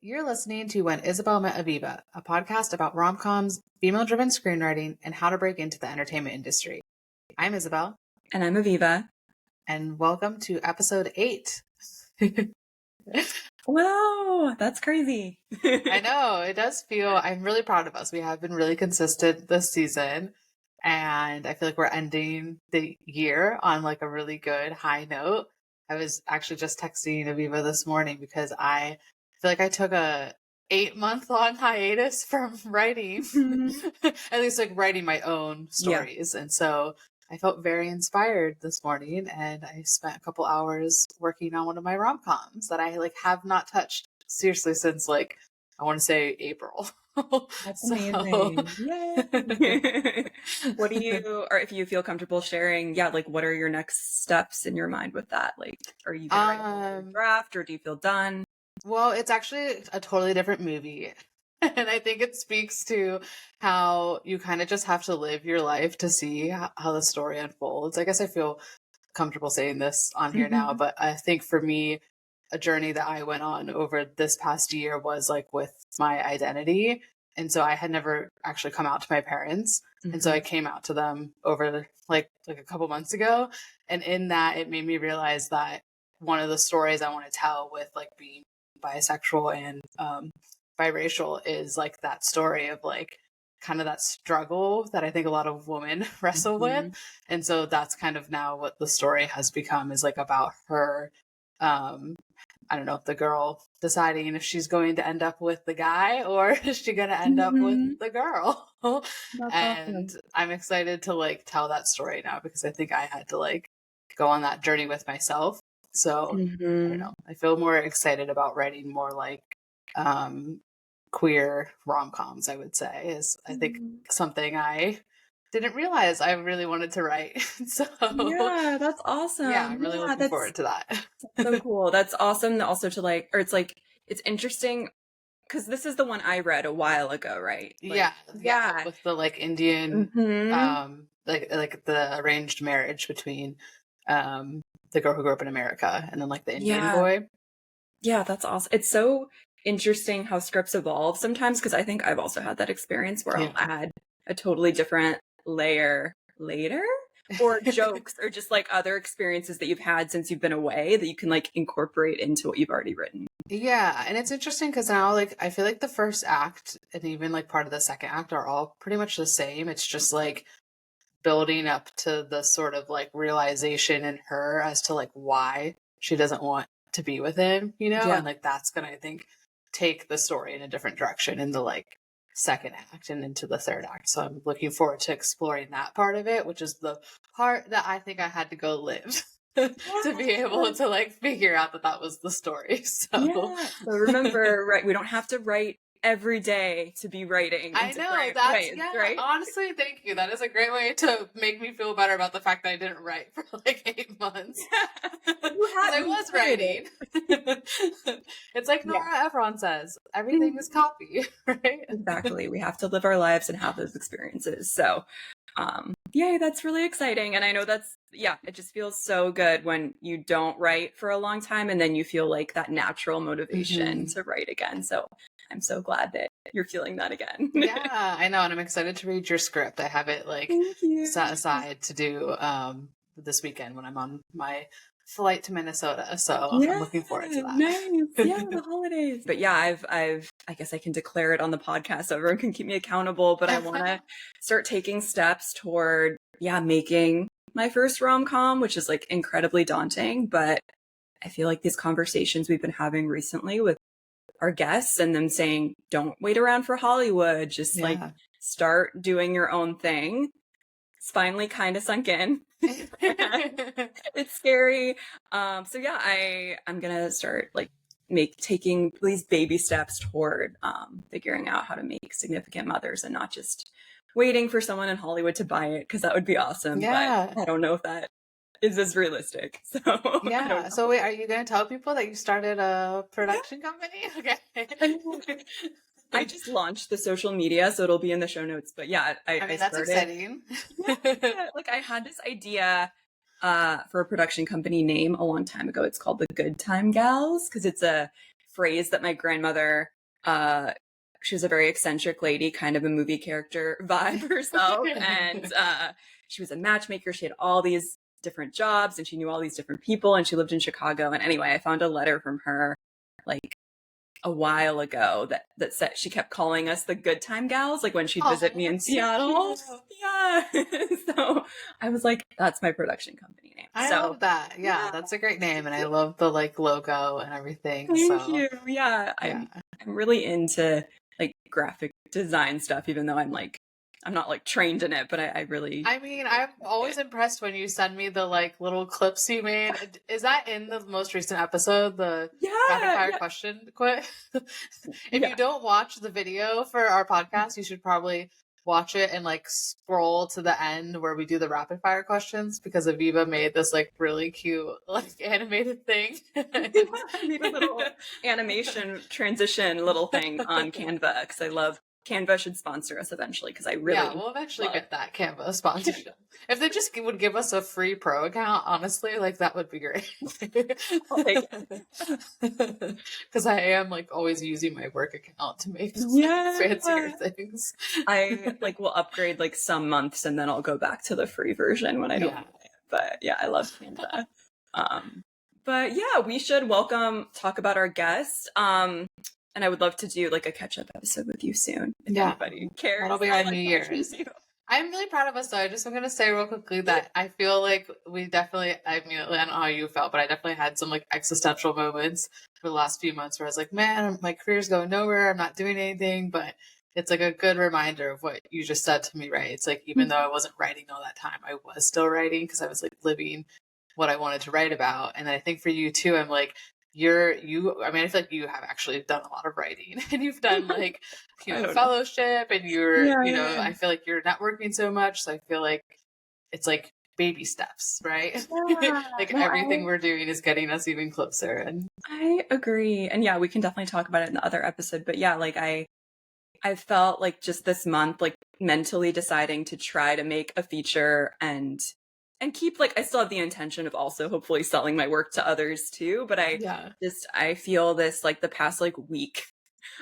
You're listening to When Isabel Met Aviva, a podcast about rom-coms, female-driven screenwriting, and how to break into the entertainment industry. I'm Isabel. And I'm Aviva. And welcome to episode 8. Wow, that's crazy. I know, it does feel, I'm really proud of us. We have been really consistent this season, and I feel like we're ending the year on like a really good high note. I was actually just texting Aviva this morning because I feel like I took a 8-month-long hiatus from writing, at least like writing my own stories. Yeah. And so I felt very inspired this morning, and I spent a couple hours working on one of my rom-coms that I like have not touched seriously since like, I want to say April. That's amazing. Yay. What do you, or if you feel comfortable sharing, like what are your next steps in your mind with that? Like, are you going to write a draft or do you feel done? Well, it's actually a totally different movie. And I think it speaks to how you kind of just have to live your life to see how the story unfolds. I guess I feel comfortable saying this on here now, but I think for me, a journey that I went on over this past year was like with my identity. And so I had never actually come out to my parents. And so I came out to them over like a couple months ago. And in that, it made me realize that one of the stories I want to tell with like being bisexual and biracial is like that story of like kind of that struggle that I think a lot of women wrestle with. And so that's kind of now what the story has become, is like about her, I don't know, the girl deciding if she's going to end up with the guy or is she going to end up with the girl. And awesome. I'm excited to like tell that story now because I think I had to like go on that journey with myself. So I don't know, I feel more excited about writing more like queer rom-coms, I would say, is I think something I didn't realize I really wanted to write. So yeah, that's awesome. Yeah, I'm really looking forward to that. So cool. That's awesome. Also to like, or it's like, it's interesting because this is the one I read a while ago, right? Like, yeah, with the like Indian, like the arranged marriage between the girl who grew up in America and then like the Indian boy. Yeah, that's awesome. It's so interesting how scripts evolve sometimes, because I think I've also had that experience where I'll add a totally different layer later, or jokes or just like other experiences that you've had since you've been away that you can like incorporate into what you've already written. Yeah, and it's interesting because now like I feel like the first act and even like part of the second act are all pretty much the same. It's just like building up to the sort of like realization in her as to like why she doesn't want to be with him, you know? And like that's gonna, I think, take the story in a different direction in the like second act and into the third act. So I'm looking forward to exploring that part of it, which is the part that I think I had to go live to be able to like figure out that that was the story. So remember, right, we don't have to write every day to be writing. I know, that's right. Honestly, thank you. That is a great way to make me feel better about the fact that I didn't write for like 8 months. I was writing. It's like Nora Ephron says, everything is copy, right? Exactly. We have to live our lives and have those experiences. So yay, that's really exciting. And I know that's, it just feels so good when you don't write for a long time and then you feel like that natural motivation to write again. So I'm so glad that you're feeling that again. Yeah, I know. And I'm excited to read your script. I have it like set aside to do this weekend when I'm on my flight to Minnesota. So I'm looking forward to that. Nice. Yeah, the holidays. But yeah, I guess I can declare it on the podcast so everyone can keep me accountable. But I want to start taking steps toward, making my first rom-com, which is like incredibly daunting. But I feel like these conversations we've been having recently with our guests and them saying, don't wait around for Hollywood, just like start doing your own thing. It's finally kind of sunk in. It's scary. So yeah, I'm gonna start like taking these baby steps toward figuring out how to make Significant Mothers and not just waiting for someone in Hollywood to buy it, because that would be awesome. Yeah. But I don't know if that is as realistic. So yeah. So wait, are you going to tell people that you started a production company? Okay. I just launched the social media, so it'll be in the show notes. But yeah, I mean, that's exciting. Like I had this idea for a production company name a long time ago. It's called the Good Time Gals, because it's a phrase that my grandmother she was a very eccentric lady, kind of a movie character vibe herself. And she was a matchmaker. She had all these different jobs and she knew all these different people and she lived in Chicago. And anyway, I found a letter from her like a while ago that said she kept calling us the Good Time Gals, like when she'd visit me in Seattle. So yeah. So I was like, that's my production company name. I love that. Yeah, that's a great name. And I love the like logo and everything. Thank you. Yeah. I'm really into like graphic design stuff, even though I'm not like trained in it, but I mean, I'm always impressed when you send me the like little clips you made. Is that in the most recent episode, the rapid fire question quiz? If you don't watch the video for our podcast, you should probably watch it and like scroll to the end where we do the rapid fire questions, because Aviva made this like really cute like animated thing. I made a little animation transition little thing on Canva because I love Canva. Should sponsor us eventually because I really we'll eventually get that Canva sponsorship. If they just would give us a free pro account, honestly, like that would be great. I'll take it. Because I am like always using my work account to make fancier things. I like will upgrade like some months and then I'll go back to the free version when I don't want it. But yeah, I love Canva. But yeah, we should talk about our guest. And I would love to do like a catch-up episode with you soon. If anybody cares. That'll be our New Year's. I'm really proud of us though. I just am going to say real quickly that I feel like we definitely, I mean, I don't know how you felt, but I definitely had some like existential moments for the last few months where I was like, man, my career's going nowhere. I'm not doing anything, but it's like a good reminder of what you just said to me, right? It's like, even though I wasn't writing all that time, I was still writing because I was like living what I wanted to write about. And I think for you too, I'm like, I mean, I feel like you have actually done a lot of writing and you've done like, fellowship and I feel like you're networking so much. So I feel like it's like baby steps, right? Everything we're doing is getting us even closer. And I agree. And yeah, we can definitely talk about it in the other episode, but yeah, like I felt like just this month, like mentally deciding to try to make a feature and keep like, I still have the intention of also hopefully selling my work to others too. But I feel this like the past like week,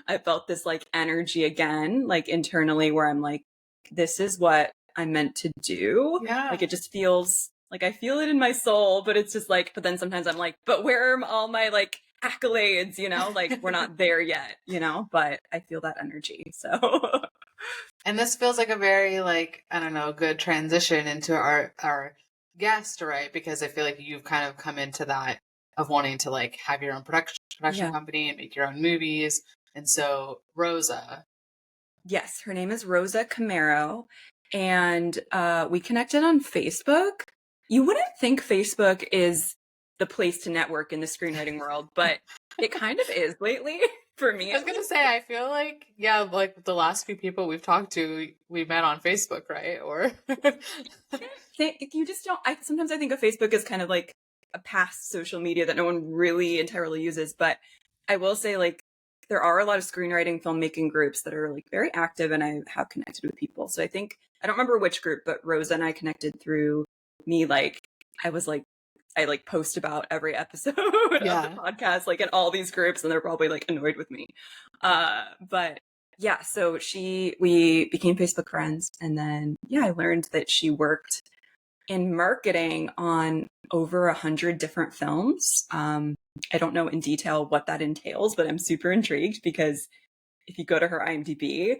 I felt this like energy again, like internally where I'm like, this is what I'm meant to do. Yeah. Like it just feels like I feel it in my soul, but it's just like, but then sometimes I'm like, but where are all my like accolades, like we're not there yet, but I feel that energy. So. And this feels like a very like, I don't know, good transition into our guest, right? Because I feel like you've kind of come into that of wanting to like have your own production company and make your own movies. And so Rosa. Yes, her name is Rosa Camero. And we connected on Facebook. You wouldn't think Facebook is the place to network in the screenwriting world, but it kind of is lately for me. I was going to say, I feel like, like the last few people we've talked to, we met on Facebook, right? Or you just don't, sometimes I think of Facebook as kind of like a past social media that no one really entirely uses. But I will say like, there are a lot of screenwriting, filmmaking groups that are like very active and I have connected with people. So I think, I don't remember which group, but Rosa and I connected through me. Like, I post about every episode of the podcast, like in all these groups, and they're probably like annoyed with me. But yeah, so we became Facebook friends. And then, I learned that she worked in marketing on over 100 different films. I don't know in detail what that entails, but I'm super intrigued because if you go to her IMDb,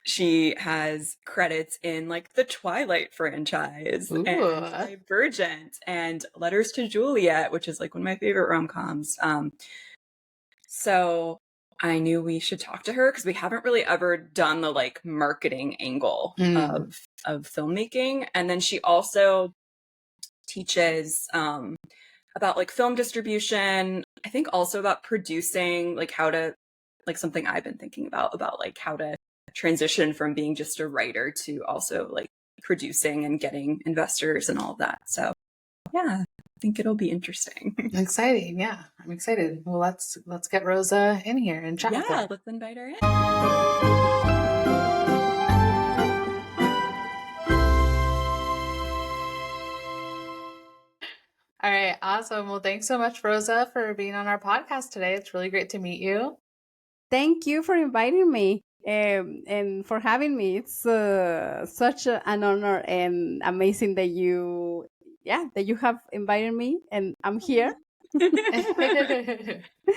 she has credits in like the Twilight franchise and Divergent and Letters to Juliet, which is like one of my favorite rom-coms. So I knew we should talk to her because we haven't really ever done the like marketing angle of filmmaking. And then she also teaches about like film distribution. I think also about producing, like how to, like something I've been thinking about like how to transition from being just a writer to also like producing and getting investors and all of that. So yeah, I think it'll be interesting. Exciting. Yeah, I'm excited. Well, let's get Rosa in here and chat with her. Yeah, let's invite her in. All right, awesome. Well, thanks so much, Rosa, for being on our podcast today. It's really great to meet you. thank you for inviting me and for having me. It's such an honor and amazing that that you have invited me and I'm here.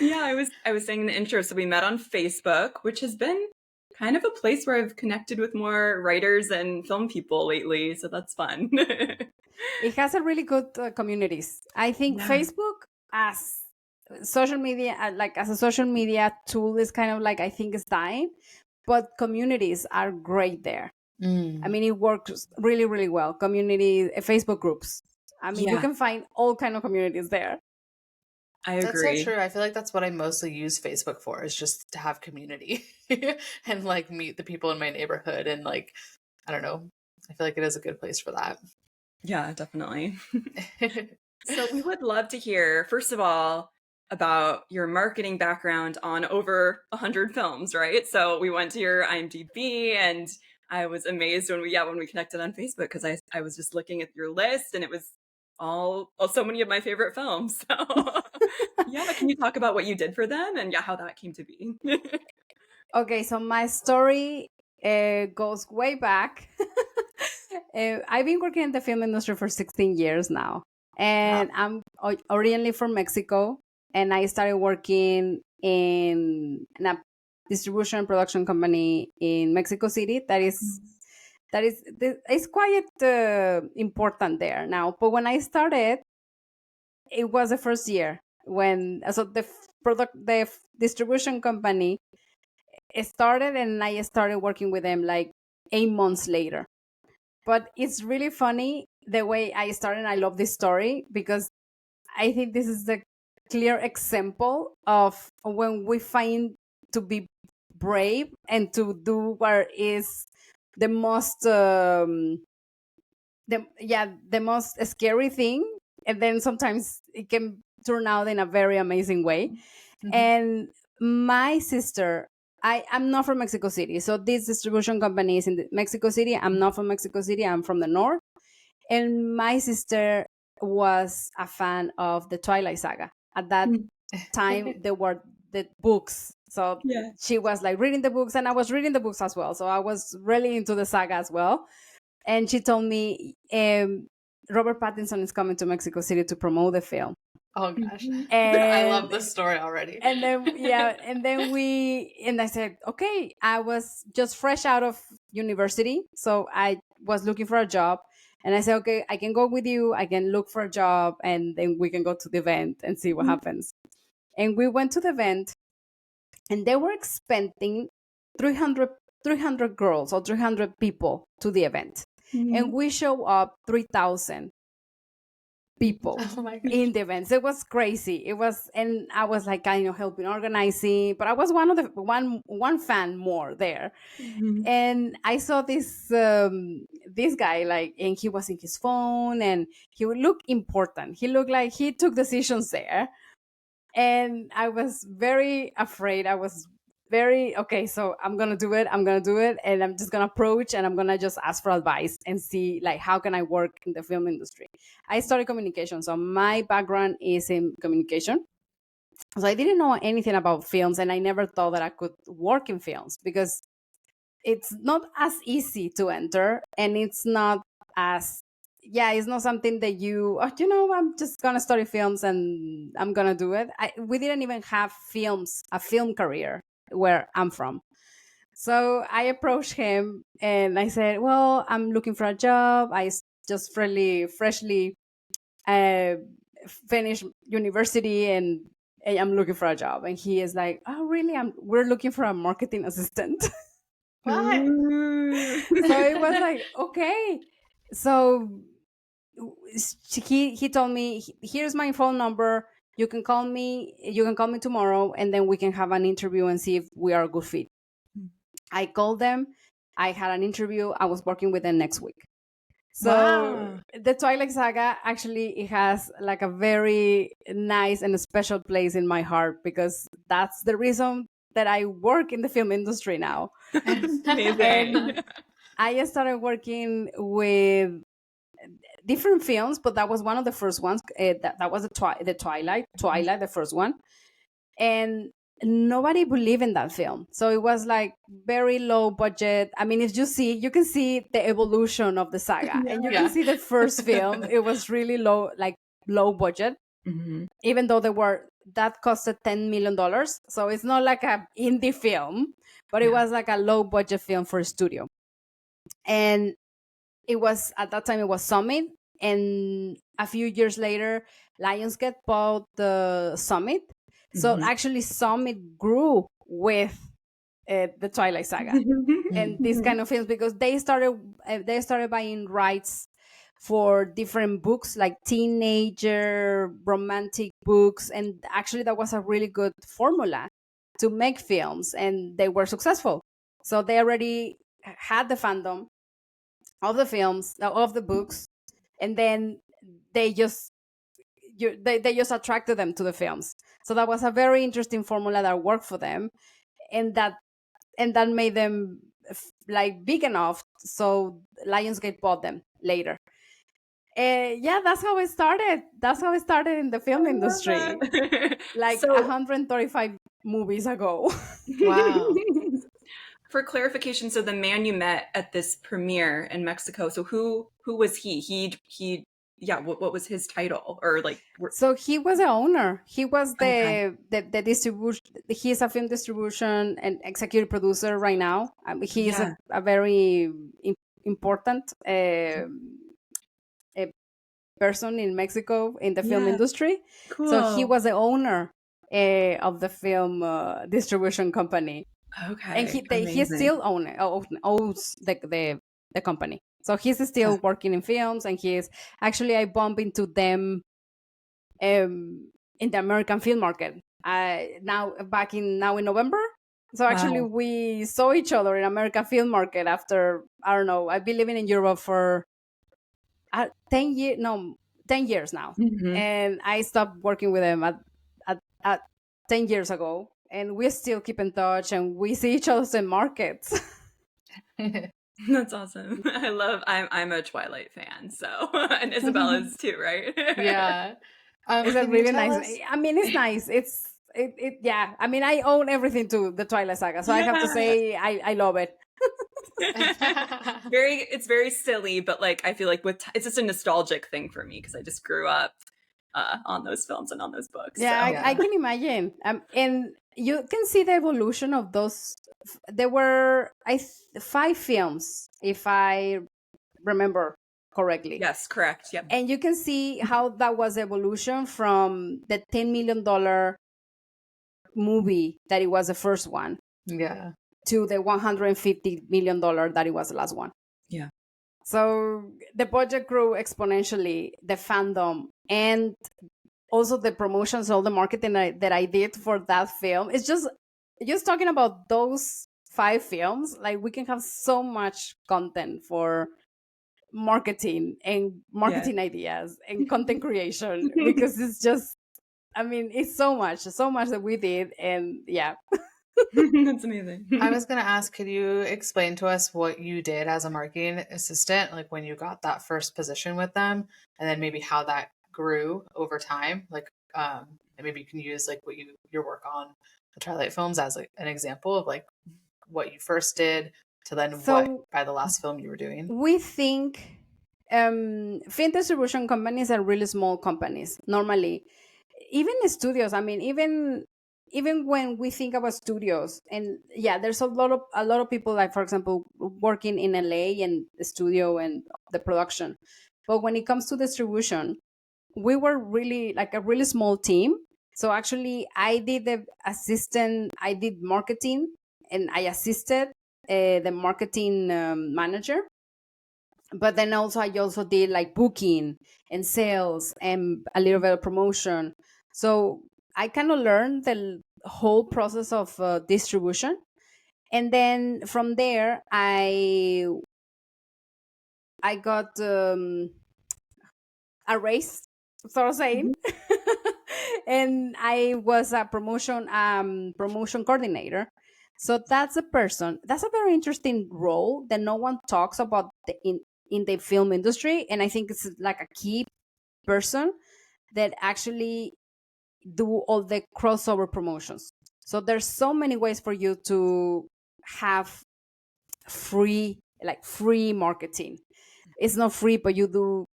Yeah, I was saying in the intro, so we met on Facebook, which has been kind of a place where I've connected with more writers and film people lately, so that's fun. It has a really good communities. I think Yeah. Facebook as social media, like as a social media tool, is kind of like, I think, is dying, but communities are great there. I mean, it works really, really well. Community Facebook groups. I mean, you Yeah, can find all kind of communities there. I That's so agree. true. I feel like that's what I mostly use Facebook for, is just to have community and like meet the people in my neighborhood. And like, I don't know, I feel like it is a good place for that. Yeah, definitely. So we would love to hear, first of all, about your marketing background on over 100 films, right? So we went to your IMDb, and I was amazed when we connected on Facebook, because I was just looking at your list, and it was all so many of my favorite films. So yeah, can you talk about what you did for them and how that came to be? Okay, so my story goes way back. I've been working in the film industry for 16 years now, and I'm originally from Mexico, and I started working in a distribution and production company in Mexico City. It's quite important there now. But when I started, it was the first year when the distribution company started, and I started working with them like 8 months later. But it's really funny the way I started. I love this story because I think this is the clear example of when we find to be brave and to do what is the most the most scary thing, and then sometimes it can turn out in a very amazing way. And my sister, I'm not from Mexico City, so this distribution company is in Mexico City. I'm not from Mexico City, I'm from the north. And my sister was a fan of the Twilight Saga. At that time, there were the books. So Yeah. she was like reading the books, and I was reading the books as well. So I was really into the saga as well. And she told me Robert Pattinson is coming to Mexico City to promote the film. Oh gosh. I love And this story already. and then and I said, okay. I was just fresh out of university, so I was looking for a job, and I said, okay, I can go with you, I can look for a job, and then we can go to the event and see what happens. And we went to the event, and they were expecting 300 girls or 300 people to the event, and we show up 3,000 people in the events. It was crazy. It was, and I was like kind of helping organizing, but I was one of the one fan more there. And I saw this guy, like, and he was in his phone, and he would look important. He looked like he took decisions there, and I was very afraid. I was very okay, so I'm gonna do it, and I'm just gonna approach, and I'm gonna just ask for advice and see like how can I work in the film industry. I studied communication, so my background is in communication. So I didn't know anything about films, and I never thought that I could work in films because it's not as easy to enter, and it's not as it's not something that I'm just gonna study films and I'm gonna do it. We didn't even have a film career where I'm from. So I approached him and I said, well, I'm looking for a job. Just freshly uh, finished university, and I'm looking for a job. And he is like, oh really? We're looking for a marketing assistant. What? So it was like, okay. So he told me, here's my phone number, you can call me tomorrow, and then we can have an interview and see if we are a good fit. I called them, I had an interview, I was working with them next week. So Wow. the Twilight Saga, actually, it has like a very nice and special place in my heart, because that's the reason that I work in the film industry now. Amazing. And I started working with different films, but that was one of the first ones. That was the Twilight, the first one. And nobody believed in that film. So it was like very low budget. I mean, if you can see the evolution of the saga, and you can see the first film. It was really low, like low budget, even though that costed $10 million. So it's not like a indie film, but it was like a low budget film for a studio. And it was, at that time, it was Summit, and a few years later, Lionsgate bought the Summit. So actually, Summit grew with the Twilight Saga and these kind of films, because they started buying rights for different books, like teenager romantic books, and actually that was a really good formula to make films, and they were successful. So they already had the fandom of the films, of the books, and then they just they just attracted them to the films. So that was a very interesting formula that worked for them, and that made them like big enough. So Lionsgate bought them later. Yeah, that's how it started. That's how it started in the film industry, like 135 movies ago. Wow. For clarification, so the man you met at this premiere in Mexico, so who was he? What was his title? Or like, so he was the owner. He was the distribution. He's a film distribution and executive producer right now. He is a very important person in Mexico in the film industry. Cool. So he was the owner of the film distribution company. Okay. And he still owns the company. So he's still working in films, and I bump into them in the American film market now in November. So actually we saw each other in American film market after, I don't know, I've been living in Europe for 10 years now. And I stopped working with them at 10 years ago, and we still keep in touch, and we see each other in markets. That's awesome. I'm a Twilight fan, so and Isabel is too, right? Yeah. It's a really nice. I mean, it's nice. Yeah. I mean, I own everything to the Twilight Saga, so I have to say I love it. It's very silly, but like I feel like it's just a nostalgic thing for me, because I just grew up on those films and on those books. Yeah, so. I can imagine. And you can see the evolution of those. There were 5 films, if I remember correctly. Yes, correct. Yep. And you can see how that was evolution from the $10 million movie that it was the first one. Yeah. To the $150 million that it was the last one. Yeah. So the budget grew exponentially, the fandom, and also the promotions, all the marketing that I did for that film. It's just talking about those 5 films, like we can have so much content for marketing ideas and content creation, because it's just, I mean, it's so much that we did, and yeah. That's amazing. I was going to ask, could you explain to us what you did as a marketing assistant, like when you got that first position with them, and then maybe how that grew over time? Like, and maybe you can use like your work on the Twilight films as like an example of like what you first did to then what by the last film you were doing. We think film distribution companies are really small companies normally. Even studios, I mean, even when we think about studios, and yeah, there's a lot of people, like for example working in LA and the studio and the production, but when it comes to distribution, we were really like a really small team. So actually I did marketing, and I assisted the marketing manager, but then I also did like booking and sales and a little bit of promotion. So I kind of learned the whole process of distribution. And then from there, I got a raise, so saying. And I was a promotion coordinator. So that's a very interesting role that no one talks about in the film industry. And I think it's like a key person that actually do all the crossover promotions. So there's so many ways for you to have free marketing. It's not free, but you do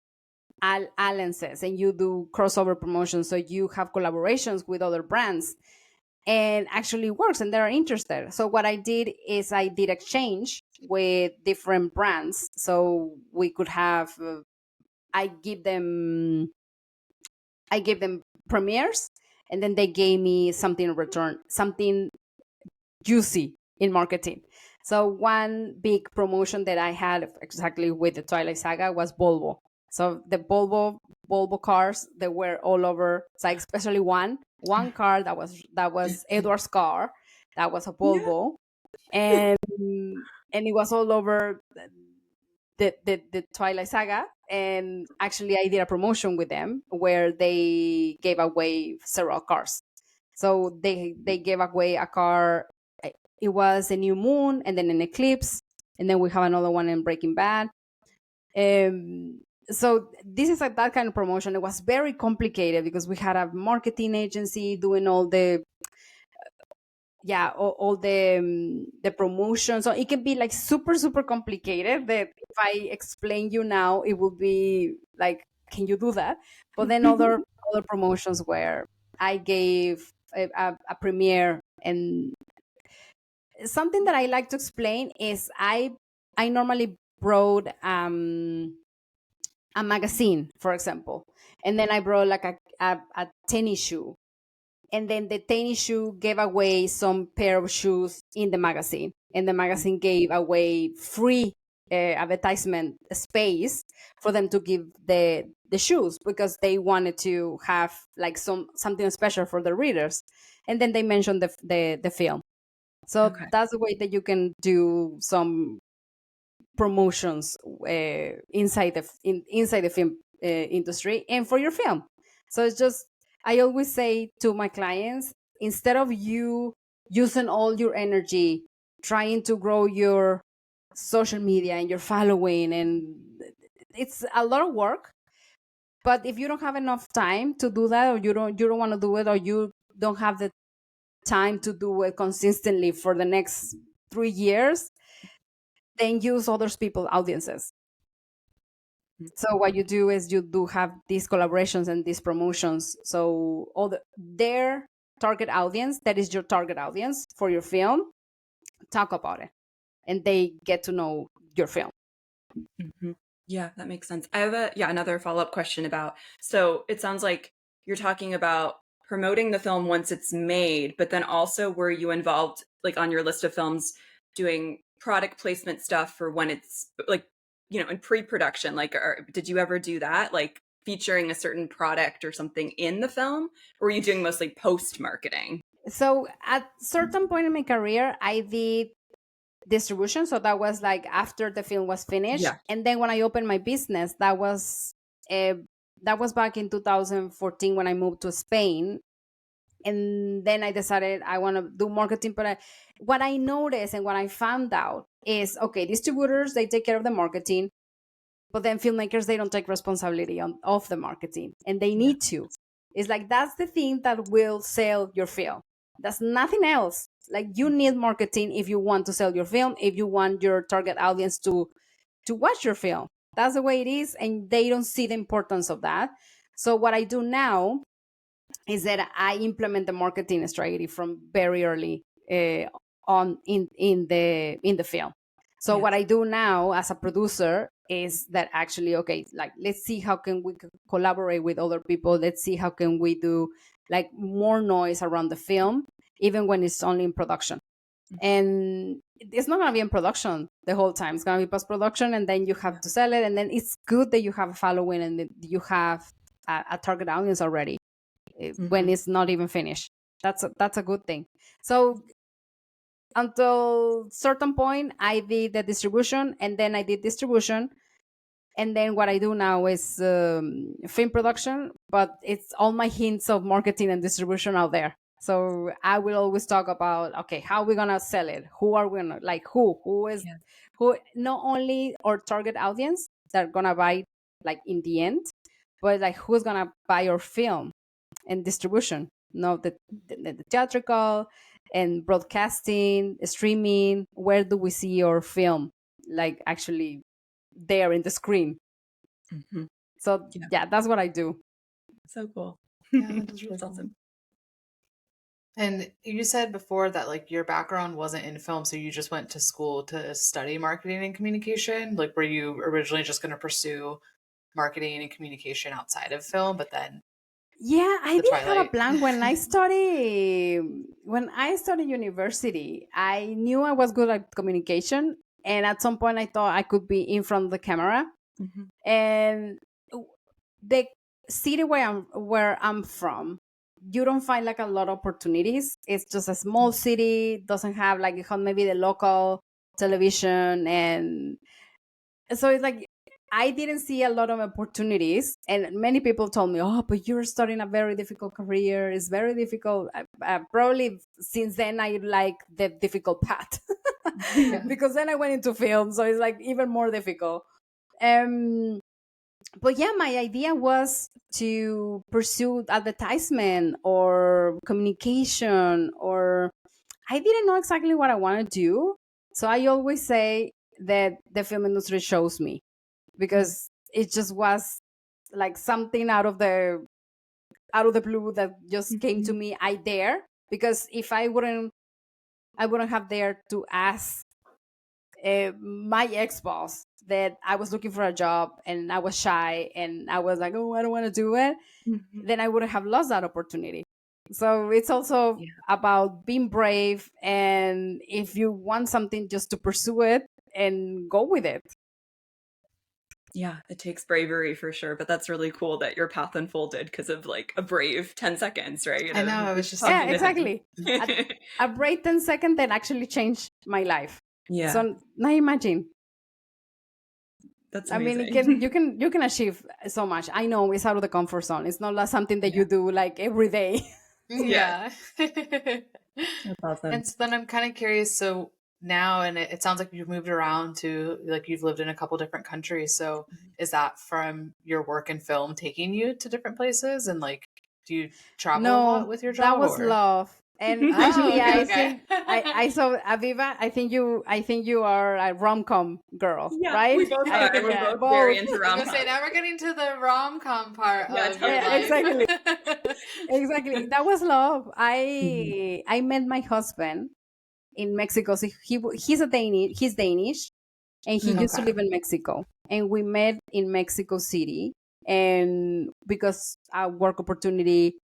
alliances and you do crossover promotions, so you have collaborations with other brands, and actually works, and they're interested. So what I did is I did exchange with different brands, so we could have I give them premieres, and then they gave me something in return, something juicy in marketing. So one big promotion that I had exactly with the Twilight Saga was Volvo. So the Volvo cars, they were all over. So especially one car that was Edward's car, that was a Yeah. Volvo, and it was all over the Twilight Saga. And actually, I did a promotion with them where they gave away several cars. So they gave away a car. It was a new moon, and then an eclipse, and then we have another one in Breaking Bad. So this is like that kind of promotion. It was very complicated because we had a marketing agency doing all the the promotion. So it can be like super complicated, that if I explain you now, it will be like, can you do that? But then other promotions where I gave a premiere. And something that I like to explain is I normally brought a magazine, for example, and then I brought like a tennis shoe, and then the tennis shoe gave away some pair of shoes in the magazine, and the magazine gave away free advertisement space for them to give the shoes, because they wanted to have like something special for the readers. And then they mentioned the film. So Okay. that's the way that you can do some promotions inside the film industry and for your film. So it's just, I always say to my clients, instead of you using all your energy trying to grow your social media and your following, and it's a lot of work, but if you don't have enough time to do that, or you don't want to do it, or you don't have the time to do it consistently for the next 3 years, then use others people audiences. So what you do is you do have these collaborations and these promotions. So their target audience, that is your target audience for your film, talk about it, and they get to know your film. Mm-hmm. Yeah, that makes sense. I have another follow-up question about, so it sounds like you're talking about promoting the film once it's made, but then also were you involved, like on your list of films, doing product placement stuff for when it's like, in pre-production? Like, did you ever do that? Like featuring a certain product or something in the film? Or were you doing mostly post-marketing? So at certain point in my career, I did distribution. So that was like after the film was finished. Yeah. And then when I opened my business, that was back in 2014 when I moved to Spain. And then I decided I want to do marketing. But what I noticed and what I found out is, okay, distributors, they take care of the marketing, but then filmmakers, they don't take responsibility of the marketing, and they need to. It's like, that's the thing that will sell your film. That's nothing else. Like, you need marketing if you want to sell your film, if you want your target audience to watch your film. That's the way it is, and they don't see the importance of that. So what I do now is that I implement the marketing strategy from very early on in the film. So what I do now as a producer is that, actually, okay, like, let's see how can we collaborate with other people. Let's see how can we do like more noise around the film, even when it's only in production. And it's not going to be in production the whole time. It's going to be post-production, and then you have to sell it. And then it's good that you have a following and that you have a target audience already when it's not even finished. That's a good thing. So until certain point, I did the distribution, and then I did distribution. And then what I do now is film production, but it's all my hints of marketing and distribution out there. So I will always talk about, okay, how are we gonna sell it? Who are we gonna, like, who is who? Not only our target audience that are gonna buy, like, in the end, but like, who's gonna buy your film and distribution? No, the theatrical, and broadcasting, streaming. Where do we see your film? Like actually there in the screen. Mhm. So Yeah. yeah, that's what I do. So cool. Yeah, that is really That's cool. awesome. And you said before that like your background wasn't in film, so you just went to school to study marketing and communication. Like, were you originally just going to pursue marketing and communication outside of film, but then Yeah, I the didn't have a Twilight? plan when I studied university. I knew I was good at communication, and at some point I thought I could be in front of the camera. Mhm. And the city where I'm from, you don't find like a lot of opportunities. It's just a small city, doesn't have like maybe the local television, and so it's like I didn't see a lot of opportunities. And many people told me, "Oh, but you're starting a very difficult career. It's very difficult." Probably since then I like the difficult path Yeah. because then I went into film, so it's like even more difficult. Um, but yeah, my idea was to pursue advertisement or communication, or I didn't know exactly what I want to do. So I always say that the film industry shows me, because it just was like something out of the blue that just came to Mhm. me. I dare, because if I wouldn't have dared to ask my ex-boss that I was looking for a job and I was shy and I was like, oh, I don't want to do it, Mhm. then I would have lost that opportunity. So it's also Yeah. about being brave, and if you want something, just to pursue it and go with it. Yeah, it takes bravery for sure, but that's really cool that your path unfolded because of like a brave 10 seconds, right? I know, I Of was just Yeah, talking to thinking him. exactly. A break 10 seconds that actually changed my life. Yeah, So now imagine. that's I mean, amazing. you can achieve so much. I know it's out of the comfort zone. It's not like something that Yeah. you do like every day. Yeah, yeah. that's awesome. And so then I'm kind of curious. So now, and it sounds like you've moved around to, like, you've lived in a couple different countries. So is that from your work in film taking you to different places? And like, do you travel a lot No, with your that job was or? love. And Oh, actually, okay, I okay. think I saw Aviva. I think you are a rom com girl, Yeah, right? we both are. We're Yeah, both very both. into I was gonna rom-com. say, now we're getting to the rom-com part Yeah, of tell your me. Yeah, life. exactly, exactly. That was love. Mhm. I met my husband in Mexico. So he's Danish, and he used to Okay. live in Mexico. And we met in Mexico City. And because our work opportunity,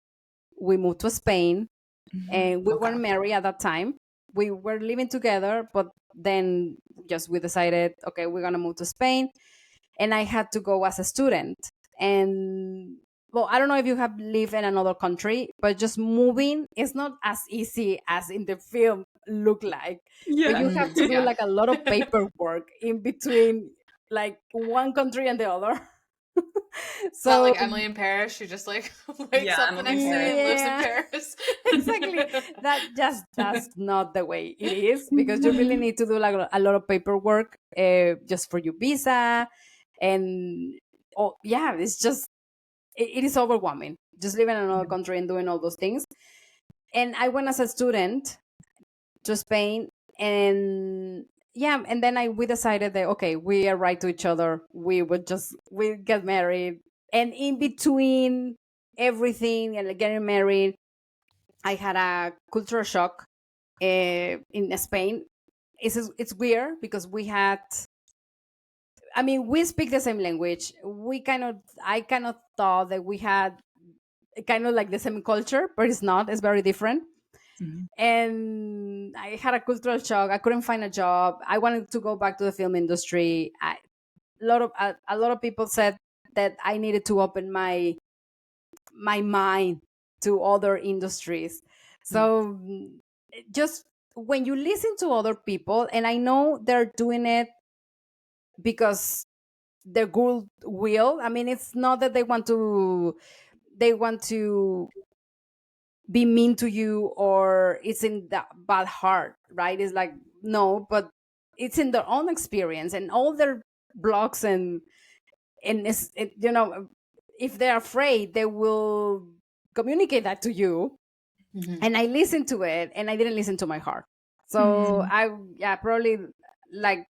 we moved to Spain, Mhm. and we Okay. weren't married at that time. We were living together, but then just we decided, okay, we're gonna move to Spain. And I had to go as a student. And well, I don't know if you have lived in another country, but just moving is not as easy as in the film look like. But Yeah. you have to do Yeah. like a lot of paperwork in between like one country and the other. It's not So like Emily in Paris. She just like wakes Yeah, up the Emily in next day Paris. and lives in yeah, Paris. exactly. That's not the way it is, because you really need to do like a lot of paperwork just for your visa. And oh yeah, it's just it is overwhelming just living in another country and doing all those things. And I went as a student to Spain, and yeah, and then we decided that okay, we are right to each other, we get married. And in between everything and getting married, I had a cultural shock in Spain. It's weird because we had, I mean, we speak the same language. I kind of thought that we had kind of like the same culture, but it's not. It's very different. Mhm. And I had a cultural shock. I couldn't find a job. I wanted to go back to the film industry. A lot of people said that I needed to open my mind to other industries. So just when you listen to other people, and I know they're doing it because their good will. I mean, it's not that they want to be mean to you, or it's in that bad heart, right? It's like no, but it's in their own experience and all their blogs, and you know, if they're afraid, they will communicate that to you. And I listened to it, and I didn't listen to my heart. So probably like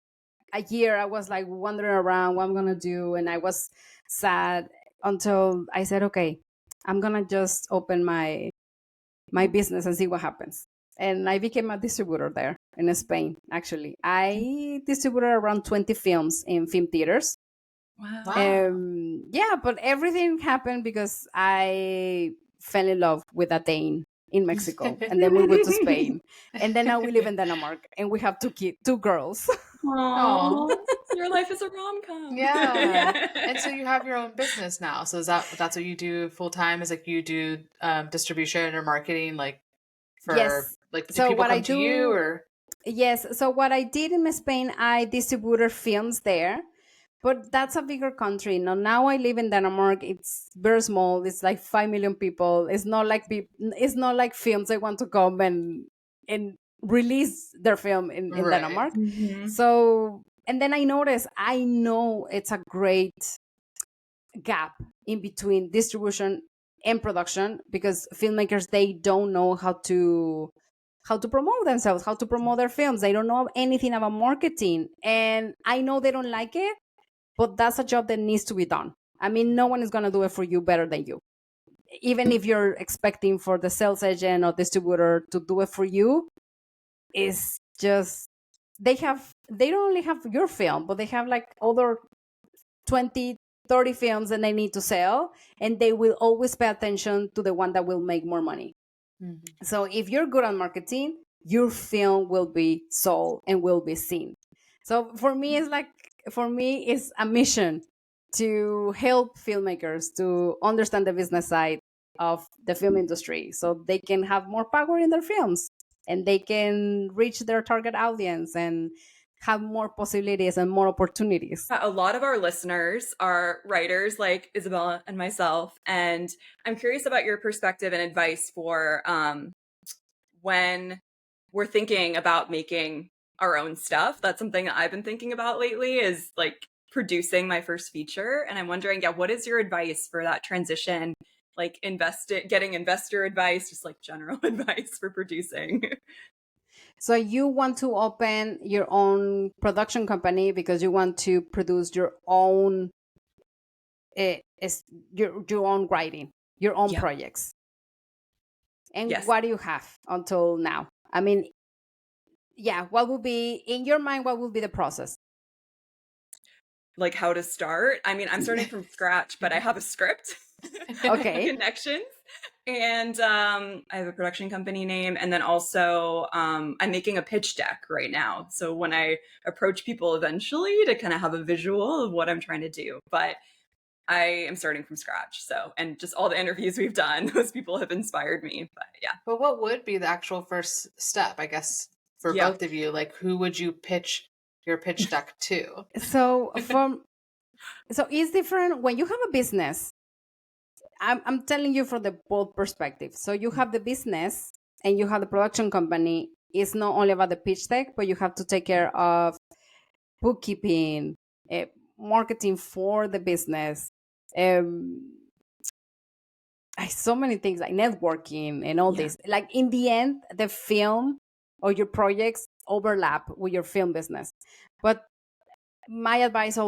a year, I was like wandering around what I'm gonna do, and I was sad until I said, okay, I'm gonna just open my business and see what happens. And I became a distributor there in Spain. Actually, I distributed around 20 films in film theaters. Wow. But everything happened because I fell in love with a Dane in Mexico, and then we went to Spain, and then now we live in Denmark, and we have two girls. Aww. Your life is a rom-com. Yeah. And so you have your own business now. So that's what you do full time? Is like you do distribution or marketing, like for Yes. like do So people what come I to do, you or? Yes. So what I did in Spain, I distributed films there, but that's a bigger country. Now I live in Denmark. It's very small. It's like 5 million people. It's not like it's not like films they want to come and release their film in Right. Denmark. So, and then I noticed, I know it's a great gap in between distribution and production, because filmmakers, they don't know how to promote themselves, how to promote their films. They don't know anything about marketing, and I know they don't like it, but that's a job that needs to be done. I mean, no one is going to do it for you better than you. Even if you're expecting for the sales agent or distributor to do it for you, it's just they don't only have your film, but they have like other 20, 30 films that they need to sell, and they will always pay attention to the one that will make more money. So if you're good at marketing, your film will be sold and will be seen. So for me, it's a mission to help filmmakers to understand the business side of the film industry, so they can have more power in their films, and they can reach their target audience and have more possibilities and more opportunities. A lot of our listeners are writers like Isabel and myself, and I'm curious about your perspective and advice for when we're thinking about making our own stuff. That's something that I've been thinking about lately, is like producing my first feature. And I'm wondering, what is your advice for that transition? Like getting investor advice, just like general advice for producing. So you want to open your own production company because you want to produce your own your own writing, your own projects. And what do you have until now? I mean, what would be in your mind? What would be the process? Like how to start? I mean, I'm starting from scratch, but I have a script. Okay. Connections. And I have a production company name. And then also I'm making a pitch deck right now. So when I approach people eventually, to kind of have a visual of what I'm trying to do. But I am starting from scratch. So, and just all the interviews we've done, those people have inspired me. But yeah. But what would be the actual first step, I guess, for both of you? Like, who would you pitch your pitch deck to? So it's different when you have a business. I'm telling you from the both perspective. So you have the business and you have the production company. It's not only about the pitch deck, but you have to take care of bookkeeping, marketing for the business, so many things like networking and all this. Like in the end, the film or your projects overlap with your film business. But my advice to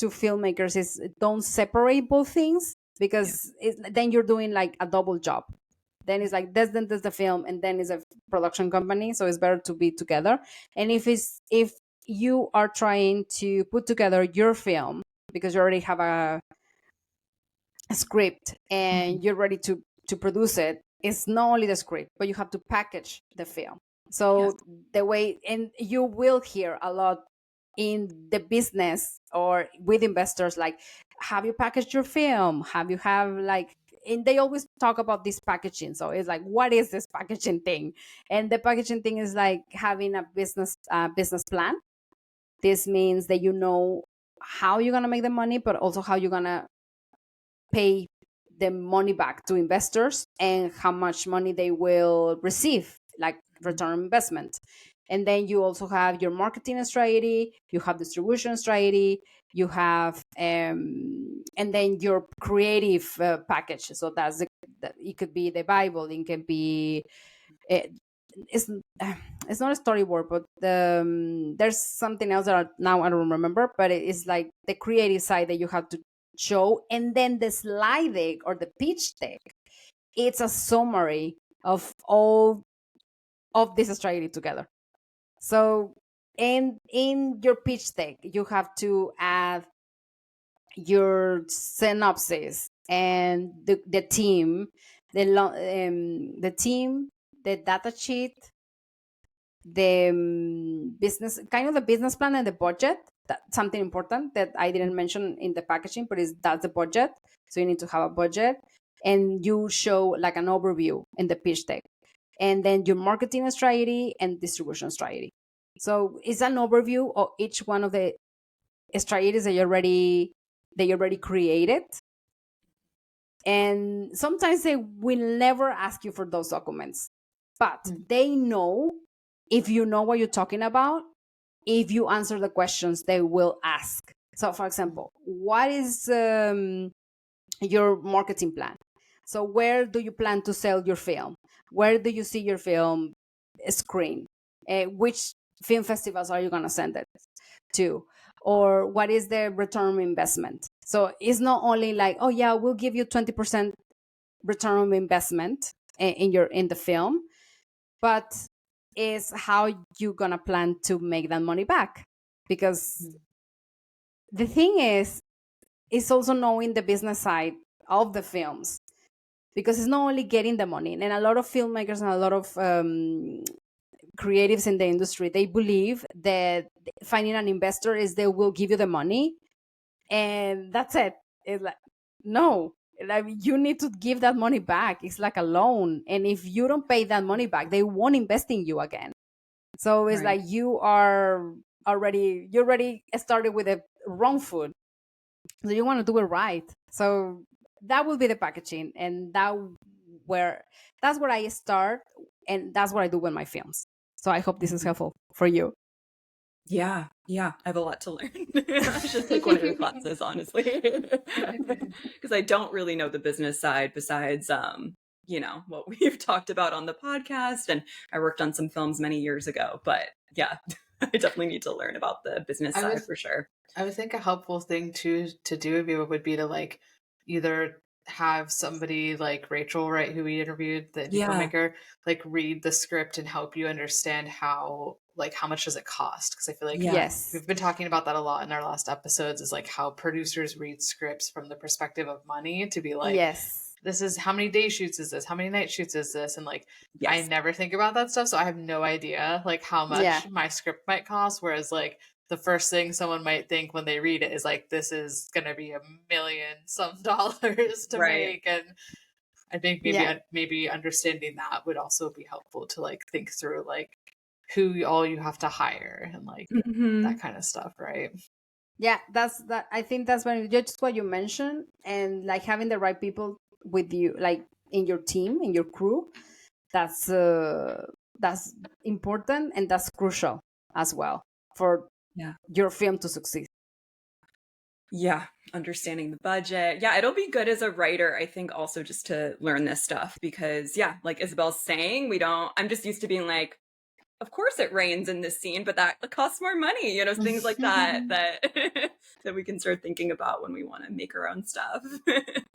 filmmakers is don't separate both things, because then you're doing like a double job. Then it's like there's the film, and then it's a production company. So it's better to be together. And if you are trying to put together your film because you already have a script and you're ready to produce it, it's not only the script, but you have to package the film. So the way, and you will hear a lot in the business or with investors, like, have you packaged your film? And they always talk about this packaging. So it's like, what is this packaging thing? And the packaging thing is like having a business plan. This means that you know how you're going to make the money, but also how you're going to pay the money back to investors and how much money they will receive, like return on investment. And then you also have your marketing strategy, you have distribution strategy, you have and then your creative package. So that's the it could be the Bible, it can be it, it's it's not a storyboard, but there's something else that now I don't remember, but it is like the creative side that you have to show, and then the slide deck or the pitch deck, it's a summary of all of this strategy together. So in your pitch deck, you have to add your synopsis and the team, the team, the data sheet, the business, kind of the business plan and the budget. That's something important that I didn't mention in the packaging, but that's the budget. So you need to have a budget, and you show like an overview in the pitch deck, and then your marketing strategy and distribution strategy. So it's an overview of each one of the strategies that you already created. And sometimes they will never ask you for those documents, but they know, if you know what you're talking about, if you answer the questions they will ask. So for example, what is your marketing plan? So where do you plan to sell your film? Where do you see your film screen? Which film festivals are you going to send it to? Or what is the return on investment? So it's not only like, oh yeah, we'll give you 20% return on investment in the film, but is how you're gonna plan to make that money back. Because the thing is, it's also knowing the business side of the films, because it's not only getting the money. And a lot of filmmakers and a lot of creatives in the industry, they believe that finding an investor is they will give you the money and that's it. It's like, no, like you need to give that money back. It's like a loan, and if you don't pay that money back, they won't invest in you again. So it's like you already started with the wrong foot, so you want to do it right. So that will be the packaging, and that's where I start, and that's what I do with my films. So I hope this is helpful for you. Yeah, I have a lot to learn. I should take one of your classes, honestly, because I don't really know the business side besides, what we've talked about on the podcast. And I worked on some films many years ago, but yeah, I definitely need to learn about the business side for sure. I would think a helpful thing to do would be to like either have somebody like Rachel, right, who we interviewed, the filmmaker, like read the script and help you understand how much does it cost? Because I feel like yes, we've been talking about that a lot in our last episodes, is like how producers read scripts from the perspective of money, to be like, yes, this is how many day shoots is this? How many night shoots is this? And like, I never think about that stuff. So I have no idea like how much my script might cost. Whereas like the first thing someone might think when they read it is like, this is going to be $1 million some dollars to make. And I think maybe understanding that would also be helpful to like think through like who all you have to hire and like that kind of stuff. Right. Yeah, that's that. I think that's just what you mentioned, and like having the right people with you, like in your team, in your crew, that's important, and that's crucial as well for your film to succeed. Yeah, understanding the budget. Yeah, it'll be good as a writer, I think, also just to learn this stuff because, like Isabel's saying, I'm just used to being like, of course it rains in this scene, but that costs more money, things like that that we can start thinking about when we want to make our own stuff.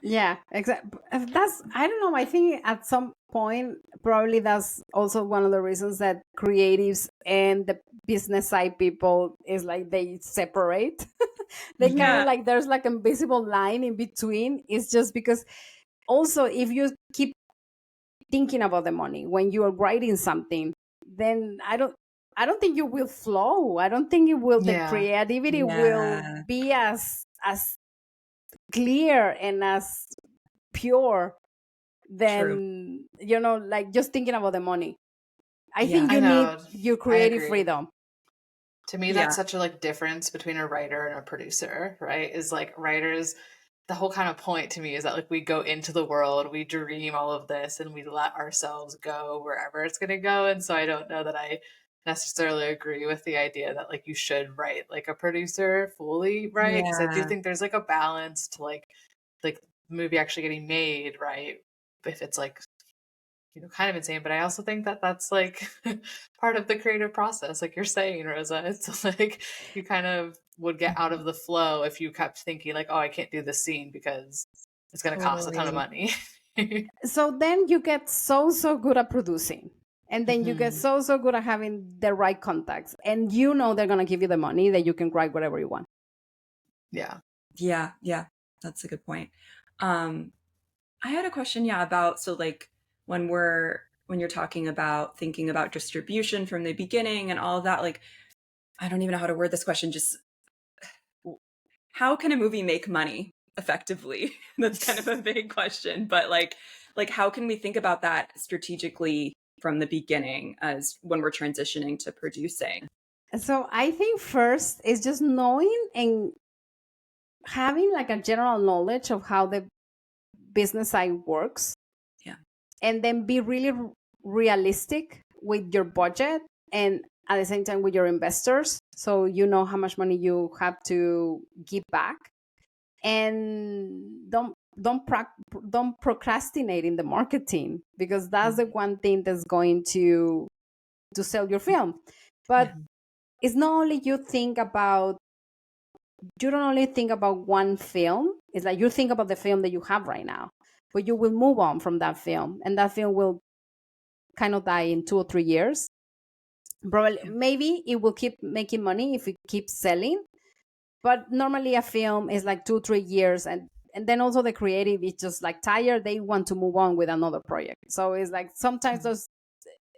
Yeah, exactly. I don't know. I think at some point, probably that's also one of the reasons that creatives and the business side people is like they separate. They kind of like, there's like an invisible line in between. It's just because also if you keep thinking about the money when you are writing something, then I don't think you will flow. I don't think it will. The creativity will be as clear and as pure than like just thinking about the money. I think you need your creative freedom. To me, that's such a like difference between a writer and a producer, right? Is like writers, the whole kind of point to me is that like we go into the world, we dream all of this, and we let ourselves go wherever it's going to go. And so I don't know that I necessarily agree with the idea that like you should write like a producer fully, right? Because I do think there's like a balance to like the movie actually getting made, right? if it's like, kind of insane. But I also think that that's like part of the creative process, like you're saying, Rosa. It's like you kind of would get out of the flow if you kept thinking like, oh, I can't do this scene because it's going to cost a ton of money. So then you get so good at producing, and then you get Mhm. so good at having the right contacts, and they're going to give you the money that you can write whatever you want. Yeah. Yeah, that's a good point. I had a question, about, so like when you're talking about thinking about distribution from the beginning and all of that, like, I don't even know how to word this question. Just how can a movie make money effectively? That's kind of a big question, but like how can we think about that strategically from the beginning as when we're transitioning to producing? So I think first is just knowing and having like a general knowledge of how the business side works. Yeah. And then be really realistic with your budget, and at the same time with your investors, so you know how much money you have to give back. And don't procrastinate in the marketing, because that's the one thing that's going to sell your film. But it's not only you don't only think about one film. It's like you think about the film that you have right now, but you will move on from that film, and that film will kind of die in 2 or 3 years. Probably, maybe it will keep making money if it keeps selling, but normally a film is like 2-3 years, and then also the creative is just like tired. They want to move on with another project. So it's like sometimes those,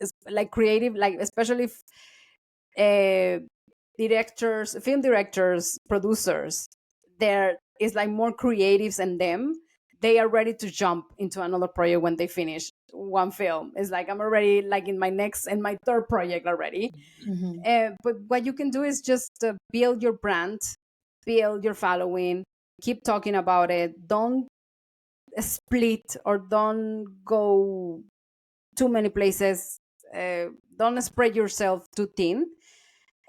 it's like creative, like especially if, directors, film directors, producers, there is like more creatives in them. They are ready to jump into another project when they finish one film. It's like I'm already like in my third project already. But what you can do is just build your brand, build your following, keep talking about it. Don't split or don't go too many places. Don't spread yourself too thin.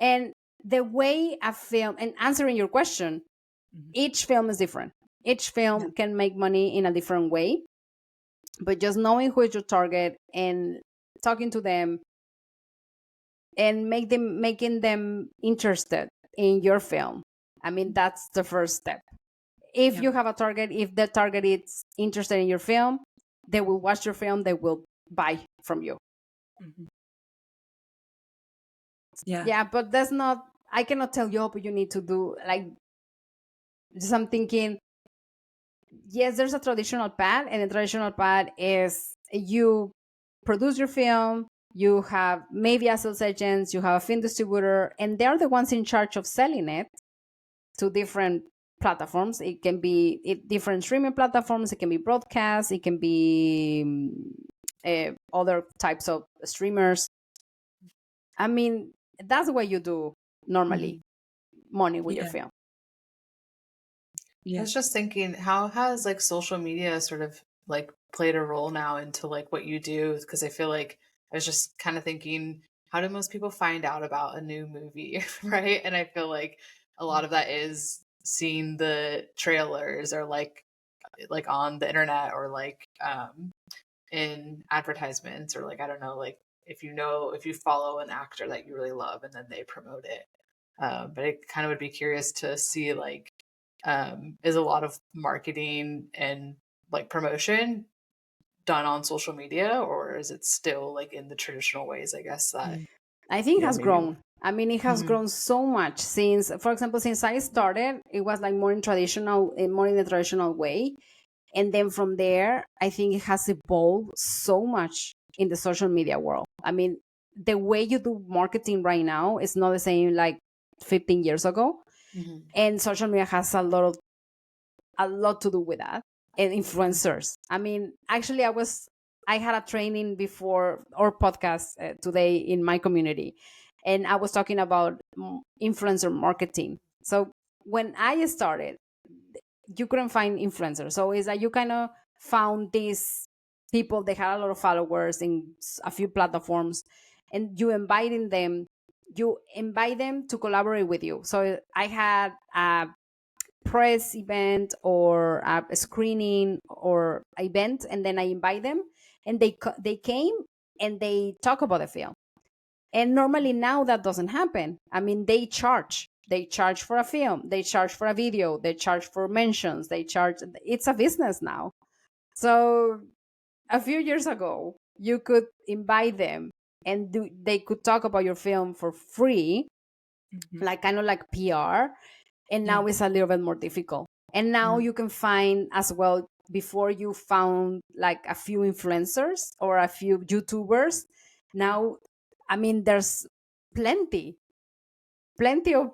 And the way a film, and answering your question, each film is different. Each film can make money in a different way, but just knowing who is your target and talking to them and making them interested in your film. I mean, that's the first step. If you have a target, if the target is interested in your film, they will watch your film, they will buy from you. Yeah, but that's not, I cannot tell you, oh, but you need to do like, just I'm thinking, yes, there's a traditional path, and the traditional path is you produce your film, you have maybe a sales agents, you have a film distributor, and they're the ones in charge of selling it to different platforms. It can be different streaming platforms, it can be broadcast, it can be other types of streamers. I mean, that's the way you do normally money with your film. I was just thinking, how has like social media sort of like played a role now into like what you do? Because I feel like I was just kind of thinking, how do most people find out about a new movie, right? And I feel like a lot of that is seeing the trailers or like on the internet or like in advertisements, or like I don't know, like if you follow an actor that you really love and then they promote it. But I kind of would be curious to see like, is a lot of marketing and like promotion done on social media, or is it still like in the traditional ways, I guess, that I think it has maybe grown. I mean, it has grown so much since, for example, since I started, it was like more in the traditional way. And then from there, I think it has evolved so much in the social media world. I mean, the way you do marketing right now is not the same like 15 years ago. And social media has a lot to do with that. And influencers. I mean, actually, I had a training before our podcast today in my community, and I was talking about influencer marketing. So when I started, you couldn't find influencers. So it's like you kind of found these people, they had a lot of followers in a few platforms, and you invite them to collaborate with you. So I had a press event or a screening or event, and then I invite them, and they came and they talk about the film. And normally now that doesn't happen. I mean, they charge. They charge for a film. They charge for a video. They charge for mentions. They charge. It's a business now. So a few years ago, you could invite them and they could talk about your film for free, like kind of like PR. And now it's a little bit more difficult. And now you can find as well, before you found like a few influencers or a few YouTubers. Now, I mean, there's plenty of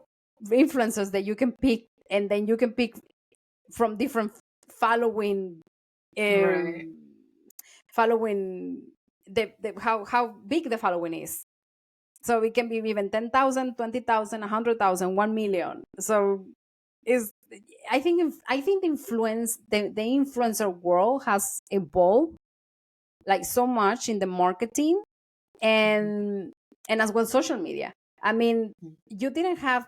influencers that you can pick, and then you can pick from different following, Right. following how big the following is. So it can be even 10,000, 20,000, 100,000, 1 million. So is I think the influencer world has evolved like so much in the marketing and as well social media. I mean, you didn't have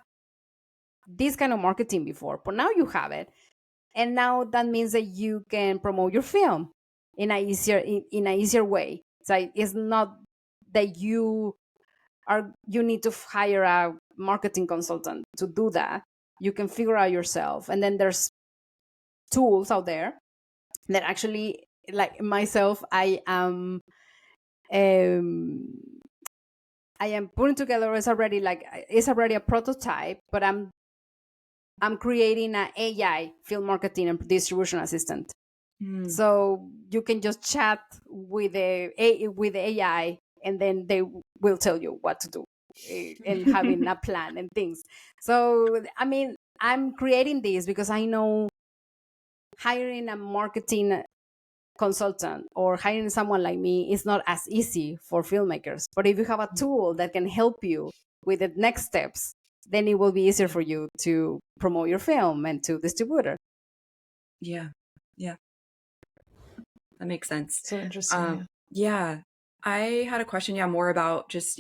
this kind of marketing before, but now you have it. And now that means that you can promote your film in a easier way. So it's not that you need to hire a marketing consultant to do that. You can figure out yourself. And then there's tools out there that actually, like myself, I am putting together. It's already a prototype, but I'm creating an AI film marketing and distribution assistant. So you can just chat with the AI, and then they will tell you what to do, and having a plan and things. So, I mean, I'm creating this because I know hiring a marketing consultant or hiring someone like me is not as easy for filmmakers. But if you have a tool that can help you with the next steps, then it will be easier for you to promote your film and to distribute it. Yeah. That makes sense. So interesting. Yeah. I had a question, more about just,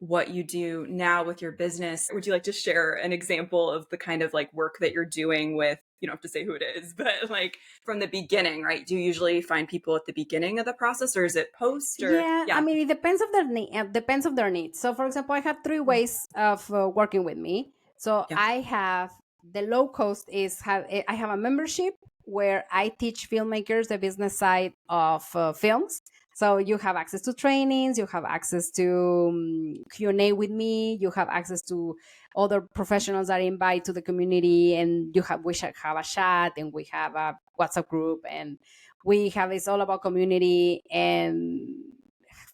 what you do now with your business. Would you like to share an example of the kind of like work that you're doing with, you don't have to say who it is, but like from the beginning, right? Do you usually find people at the beginning of the process, or is it post? Or I mean, it depends of their need. Depends of their needs. So, for example, I have 3 ways of working with me. So I have the low cost is I have a membership where I teach filmmakers the business side of films. So you have access to trainings, you have access to Q&A with me, you have access to other professionals that I invite to the community, and we should have a chat, and we have a WhatsApp group, and it's all about community and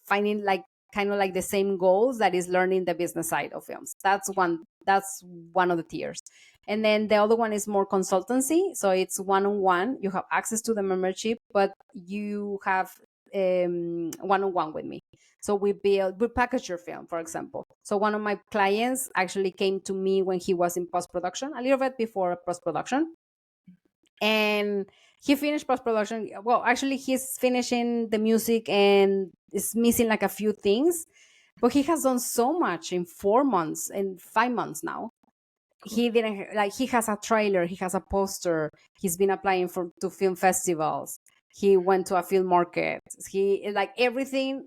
finding like kind of like the same goals, that is learning the business side of films. That's one of the tiers. And then the other one is more consultancy. So it's one-on-one. You have access to the membership, but you have one-on-one with me. So we package your film, for example. So one of my clients actually came to me when he was in post-production, a little bit before post-production. And he finished post-production. Well, actually, he's finishing the music and is missing like a few things. But he has done so much in 4 months and 5 months now. He didn't he has a trailer, he has a poster, he's been applying to film festivals, he went to a film market, he like everything,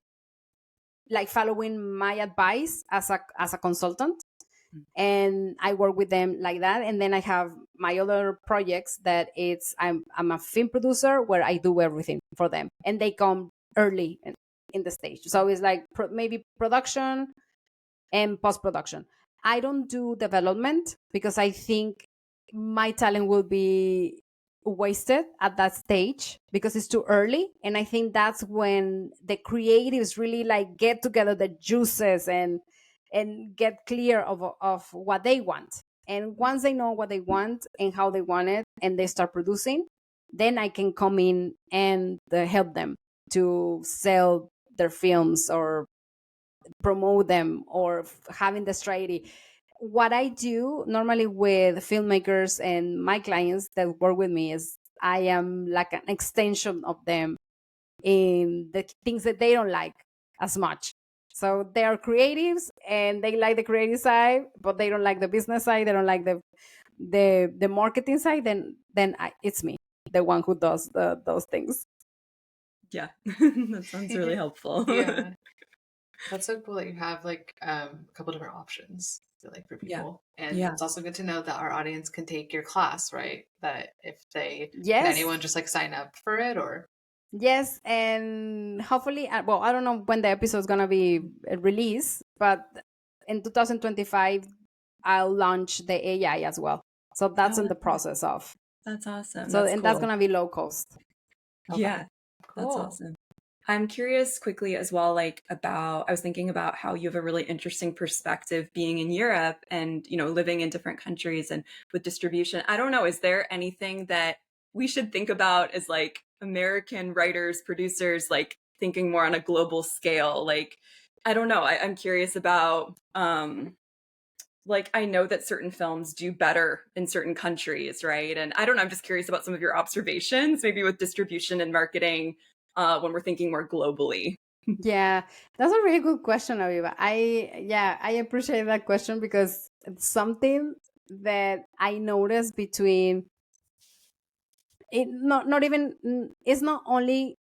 like following my advice as a consultant. And I work with them like that. And then I have my other projects that I'm a film producer where I do everything for them, and they come early in the stage. So it's like maybe production and post-production. I don't do development because I think my talent will be wasted at that stage because it's too early. And I think that's when the creatives really like get together the juices and get clear of what they want. And once they know what they want and how they want it, and they start producing, then I can come in and help them to sell their films or promote them or having the strategy. What I do normally with filmmakers and my clients that work with me is I am like an extension of them in the things that they don't like as much. So they are creatives and they like the creative side, but they don't like the business side. They don't like the the marketing side, then it's me, the one who does those things. Yeah, that sounds really helpful. Yeah. That's so cool that you have like a couple different options for Yeah. people. And Yeah. it's also good to know that our audience can take your class, right? That if they can Yes. anyone just like sign up for it or Yes, and hopefully, well, I don't know when the episode's gonna be released, but in 2025, I'll launch the AI as well. So that's in the process of. That's awesome. So That's and cool. that's gonna be low cost. Yeah, that's cool. awesome. I'm curious quickly as well, like I was thinking about how you have a really interesting perspective being in Europe and, living in different countries and with distribution. I don't know, is there anything that we should think about as like American writers, producers, like thinking more on a global scale? Like, I don't know. I'm curious about, like, I know that certain films do better in certain countries, right? And I don't know, I'm just curious about some of your observations, maybe with distribution and marketing, when we're thinking more globally. Yeah, that's a really good question, Aviva. I appreciate that question because it's something that I noticed between it not even it's not only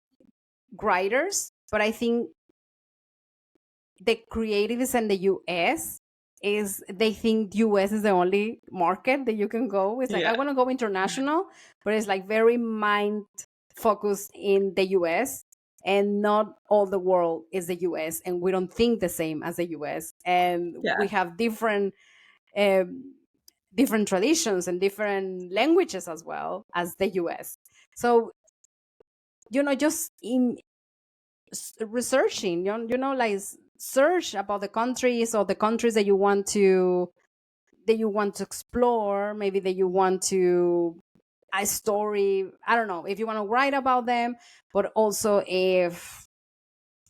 writers, but I think the creatives in the US is they think US is the only market that you can go. It's like I Yeah. want to go international, but it's like very mind focused in the US, and not all the world is the US, and we don't think the same as the US, and Yeah. we have different traditions and different languages as well as the US. So just in researching, like search about the countries, or the countries that you want to explore, maybe that you want to a story, I don't know, if you want to write about them, but also if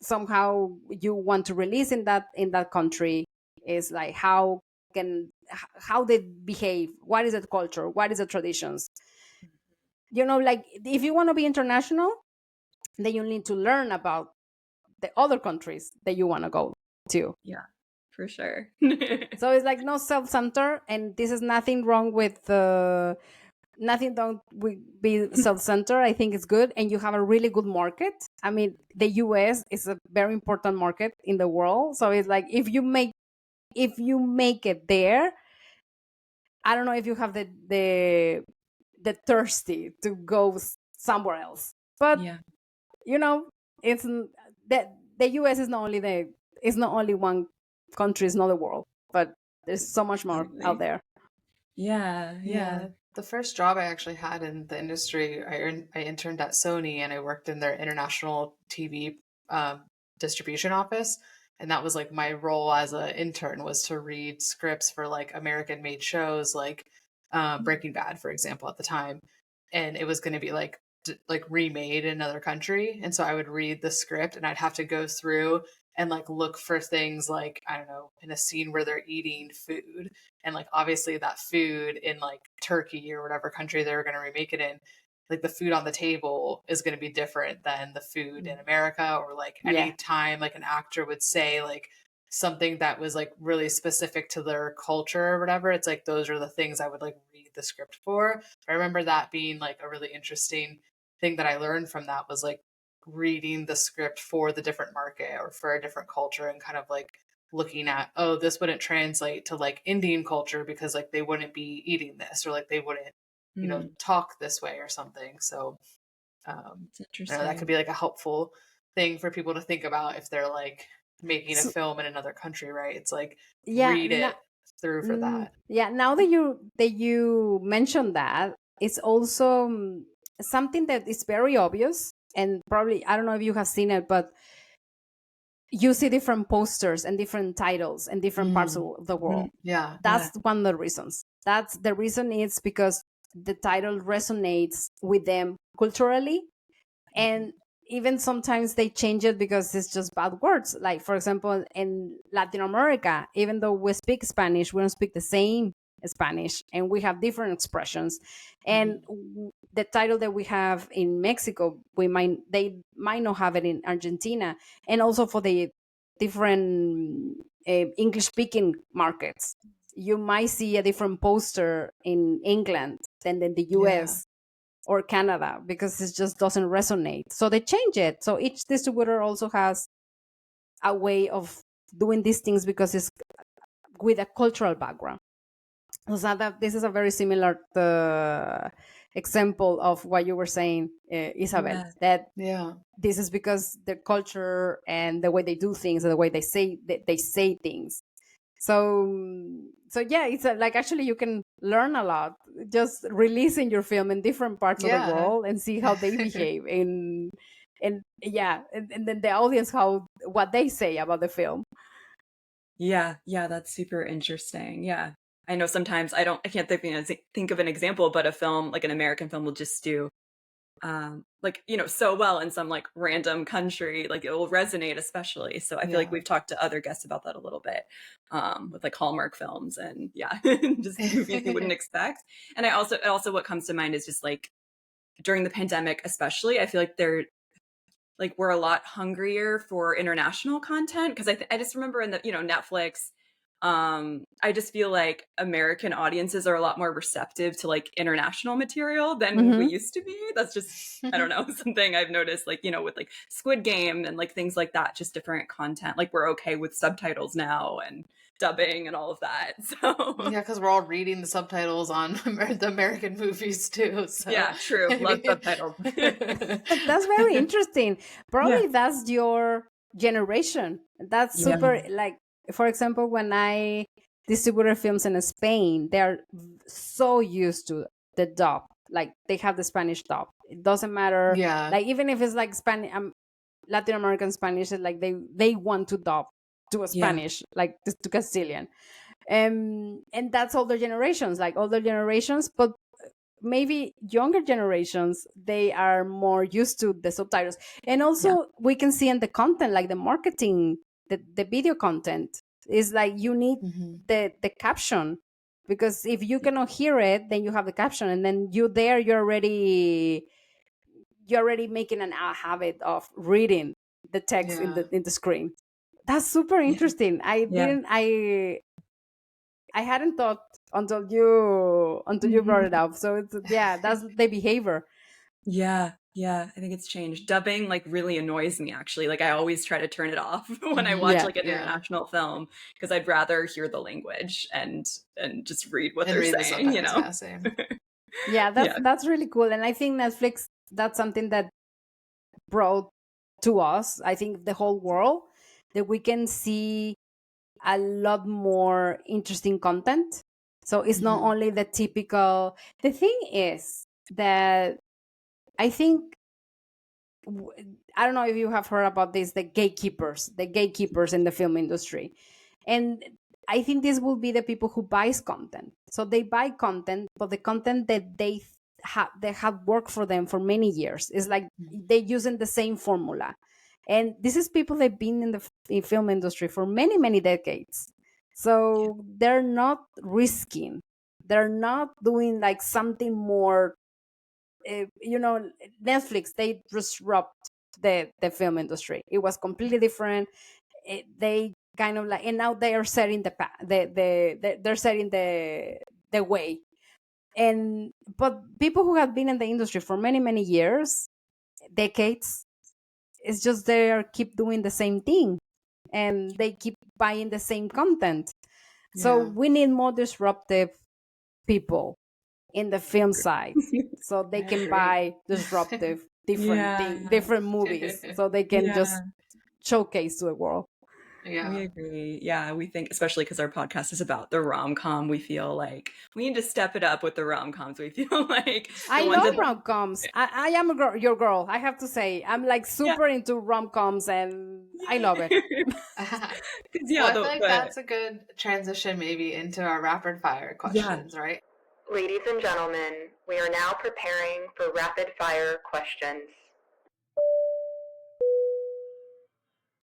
somehow you want to release in that country, is like how they behave, what is the culture, what is the traditions, like if you want to be international, then you need to learn about the other countries that you want to go to. Yeah, for sure. So it's like no self-center, and this is nothing wrong with nothing don't be self-centered. I think it's good, and you have a really good market. I mean, the US is a very important market in the world, so it's like if you make it there, I don't know if you have the thirsty to go somewhere else, but Yeah. it's that the US is not only one country, it's not the world, but there's so much more out there. Yeah. The first job I actually had in the industry, I interned at Sony and I worked in their international TV distribution office. And that was like my role as an intern, was to read scripts for like American made shows like Breaking Bad, for example, at the time. And it was going to be like remade in another country. And so I would read the script and I'd have to go through and like look for things like, I don't know, in a scene where they're eating food, and like obviously that food in like Turkey or whatever country they were going to remake it in, like the food on the table is going to be different than the food in America. Or like any time like an actor would say like something that was like really specific to their culture or whatever, it's like those are the things I would like read the script for. I remember that being like a really interesting thing that I learned from that, was like reading the script for the different market or for a different culture, and kind of like looking at, oh, this wouldn't translate to like Indian culture because like they wouldn't be eating this, or like they wouldn't talk this way or something. So It's I know that could be like a helpful thing for people to think about if they're like making a film in another country, right? It's like read it through for that. Yeah, now that you mentioned that, it's also something that is very obvious, and probably I don't know if you have seen it, but you see different posters and different titles in different parts of the world. Yeah. That's one of the reasons. That's the reason, is because the title resonates with them culturally, and even sometimes they change it because it's just bad words. Like, for example, in Latin America, even though we speak Spanish, we don't speak the same Spanish, and we have different expressions. And the title that we have in Mexico, they might not have it in Argentina, and also for the different English speaking markets. you might see a different poster in England than in the US or Canada because it just doesn't resonate. So they change it. So each distributor also has a way of doing these things because it's with a cultural background. So that this is a very similar example of what you were saying, Isabel, that this is because the culture and the way they do things and the way they say things. So yeah, it's like actually you can learn a lot just releasing your film in different parts of the world and see how they behave and then the audience what they say about the film. Yeah, that's super interesting. Yeah. I know sometimes I can't think of an example, but a film, like an American film, will just do like, so well in some like random country, like it will resonate especially. So I feel like we've talked to other guests about that a little bit, with like Hallmark films and just movies you wouldn't expect. And also what comes to mind is just like during the pandemic, especially, I feel like we're a lot hungrier for international content because I just remember in the Netflix, I just feel like American audiences are a lot more receptive to like international material than we used to be. That's just I don't know, something I've noticed, like with like Squid Game and like things like that, just different content. Like we're okay with subtitles now and dubbing and all of that. So because we're all reading the subtitles on the American movies too. So yeah, true. Love subtitles. That's very interesting. Probably that's your generation. That's super. Like, for example, when I distributed films in Spain, they're so used to the dub. Like they have the Spanish dub. It doesn't matter. Yeah. Like even if it's like Spanish, Latin American Spanish, like they want to dub to a Spanish, like to Castilian. And that's older generations, but maybe younger generations, they are more used to the subtitles. And also we can see in the content, like the marketing, the video content is like you need the caption, because if you cannot hear it, then you have the caption, and then you're already making an habit of reading the text in the screen. That's super interesting. I hadn't thought until you brought it up. So it's that's the behavior. Yeah, I think it's changed. Dubbing like really annoys me actually. Like I always try to turn it off when I watch like an international film because I'd rather hear the language and just read what they're saying, Yeah, same. That's really cool. And I think Netflix, that's something that brought to us, I think the whole world, that we can see a lot more interesting content. So it's not only the typical. The thing is that I think, I don't know if you have heard about this, the gatekeepers in the film industry. And I think this will be the people who buys content. So they buy content, but the content that they have worked for them for many years. It's like they're using the same formula. And this is people that have been in the film industry for many, many decades. So they're not risking. They're not doing like something more. Netflix, they disrupt the film industry. It was completely different. They kind of like, and now they are setting they're setting the way. But people who have been in the industry for many, many years, decades, it's just they keep doing the same thing, and they keep buying the same content. So we need more disruptive people in the film side, so they can buy disruptive different movies, so they can just showcase to the world. Yeah, we agree. Yeah, we think, especially because our podcast is about the rom-com, we feel like we need to step it up with the rom-coms. We feel like I love rom-coms. I am your girl. I have to say, I'm like super into rom-coms, and I love it. I feel like that's a good transition maybe into our rapid fire questions, right? Ladies and gentlemen, we are now preparing for rapid fire questions.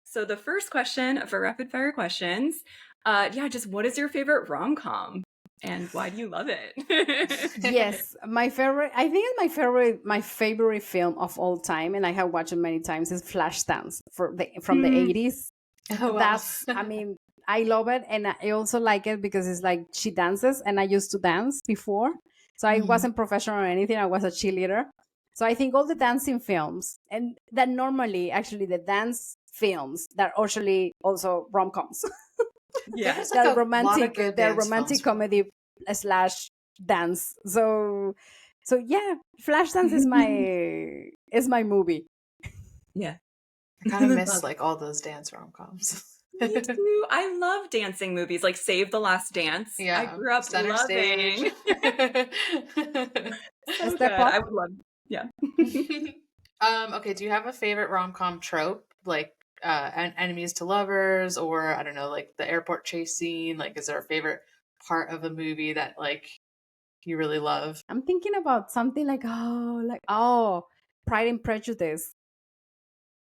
So the first question for rapid fire questions, just what is your favorite rom-com and why do you love it? Yes, my favorite. I think my favorite film of all time, and I have watched it many times, is Flashdance from the 80s. Oh, wow. That's, I mean, I love it, and I also like it because it's like she dances, and I used to dance before, so I wasn't professional or anything. I was a cheerleader, so I think all the dancing films, and that normally actually the dance films that are actually also rom-coms. Yeah. There's like a lot of good they're dance films. romantic comedy slash dance. So yeah, Flashdance is my movie. Yeah. I kind of miss like all those dance rom-coms. Me too. I love dancing movies like Save the Last Dance. I Yeah, grew up Center loving. Stage. So good. Step Up. I would love. Yeah. Okay, do you have a favorite rom-com trope, like enemies to lovers, or I don't know, like the airport chase scene? Like, is there a favorite part of a movie that like you really love? I'm thinking about something like Pride and Prejudice.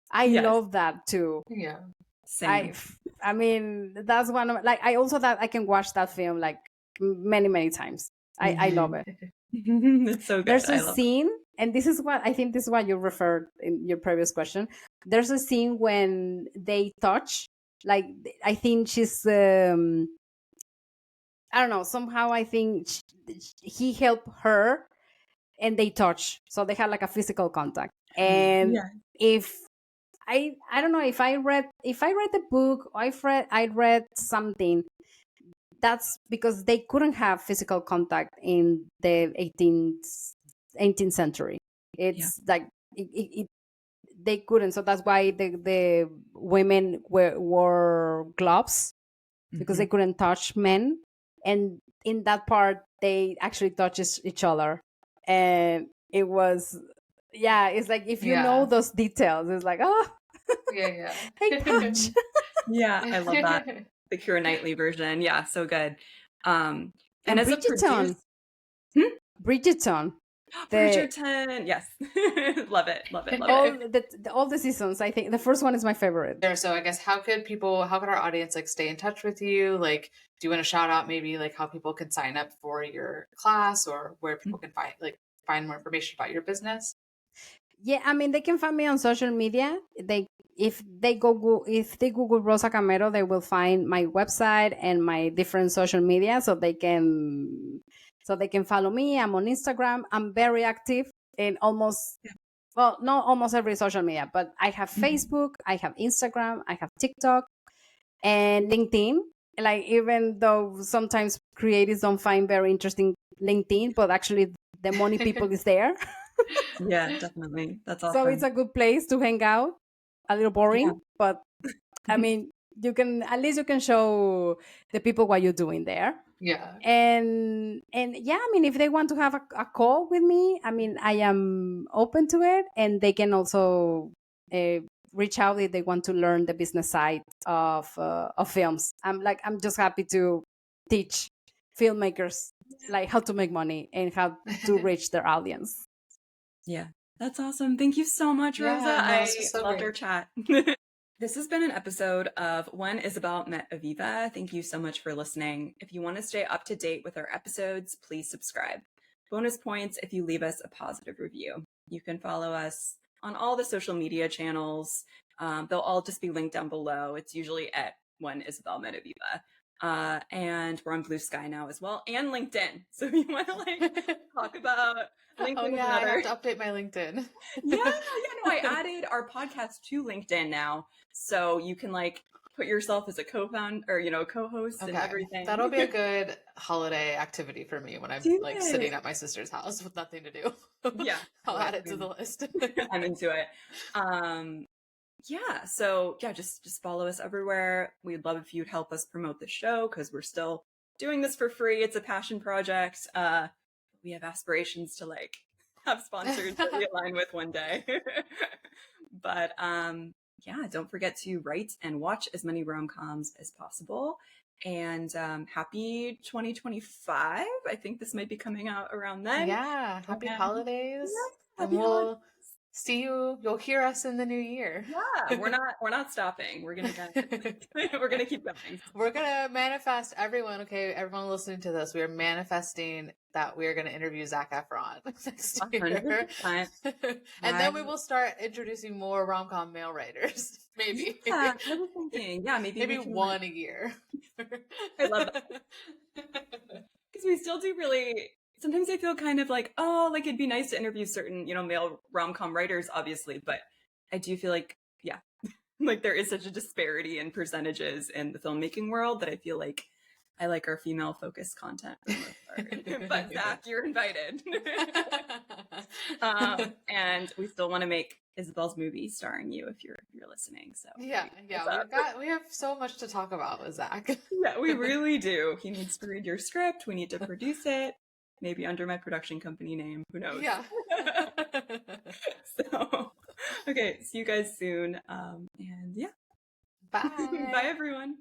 I Yes. love that too. Yeah. Same. I mean, that's one of like I also that I can watch that film like many times. I love it. It's so good. There's I a love scene, and this is what I think this is what you referred in your previous question. There's a scene when they touch, like I think she's I don't know, somehow I think he helped her and they touch. So they had like a physical contact. And Yeah. if I don't know if I read the book or I read something, that's because they couldn't have physical contact in the 18th century. It's like they couldn't, so that's why the women wore gloves because they couldn't touch men, and in that part they actually touch each other, and it was it's like if you know those details, it's like Yeah. they touch. Yeah, I love that. The Keira Knightley version. Yeah, so good. And as a Bridgerton. producer, Bridgerton. Bridgerton. Yes. Love it. All the seasons. I think the first one is my favorite. So I guess how could our audience like stay in touch with you? Like, do you want to shout out maybe like how people can sign up for your class or where people can find more information about your business? Yeah, I mean they can find me on social media. If they Google Rosa Camero, they will find my website and my different social media, so they can follow me. I'm on Instagram. I'm very active in not almost every social media, but I have Facebook, I have Instagram, I have TikTok, and LinkedIn. Like, even though sometimes creatives don't find very interesting LinkedIn, but actually the money people is there. Yeah, definitely. That's awesome. So it's a good place to hang out. A little boring, but I mean, at least you can show the people what you're doing there. Yeah. And yeah, I mean, if they want to have a call with me, I mean, I am open to it, and they can also reach out if they want to learn the business side of films. I'm just happy to teach filmmakers like how to make money and how to reach their audience. Yeah, that's awesome. Thank you so much, Rosa. I loved our chat. This has been an episode of When Isabel Met Aviva. Thank you so much for listening. If you want to stay up to date with our episodes, please subscribe. Bonus points if you leave us a positive review. You can follow us on all the social media channels. They'll all just be linked down below. It's usually at When Isabel Met Aviva. And we're on Blue Sky now as well, and LinkedIn. So if you want to talk about LinkedIn, I have to update my LinkedIn. No, I added our podcast to LinkedIn now, so you can put yourself as a co-founder or co-host and everything. That'll be a good holiday activity for me when I'm sitting at my sister's house with nothing to do. Yeah, I'll add it to the list. I'm into it. Just follow us everywhere. We'd love if you'd help us promote the show because we're still doing this for free. It's a passion project. We have aspirations to have sponsors that we align with one day. But don't forget to write and watch as many rom-coms as possible. And happy 2025. I think this might be coming out around then. Yeah, happy holidays. Yeah, And we'll you'll hear us in the new year. Yeah, we're not stopping. We're gonna keep going. We're gonna manifest everyone listening to this, we are manifesting that we are gonna interview Zac Efron next year. 100%. And then we will start introducing more rom-com male writers. Maybe. Yeah, I was thinking, maybe one a year. I love that. Because we still do really, sometimes I feel kind of like, oh, like it'd be nice to interview certain, male rom-com writers, obviously, but I do feel like, yeah, like there is such a disparity in percentages in the filmmaking world that I feel like I like our female-focused content for the most part. But Zac, you're invited. And we still want to make Isabel's movie starring you if you're listening. So yeah, we have so much to talk about with Zac. Yeah, we really do. He needs to read your script. We need to produce it. Maybe under my production company name. Who knows? Yeah. So, okay, see you guys soon. And yeah. Bye. Bye, everyone.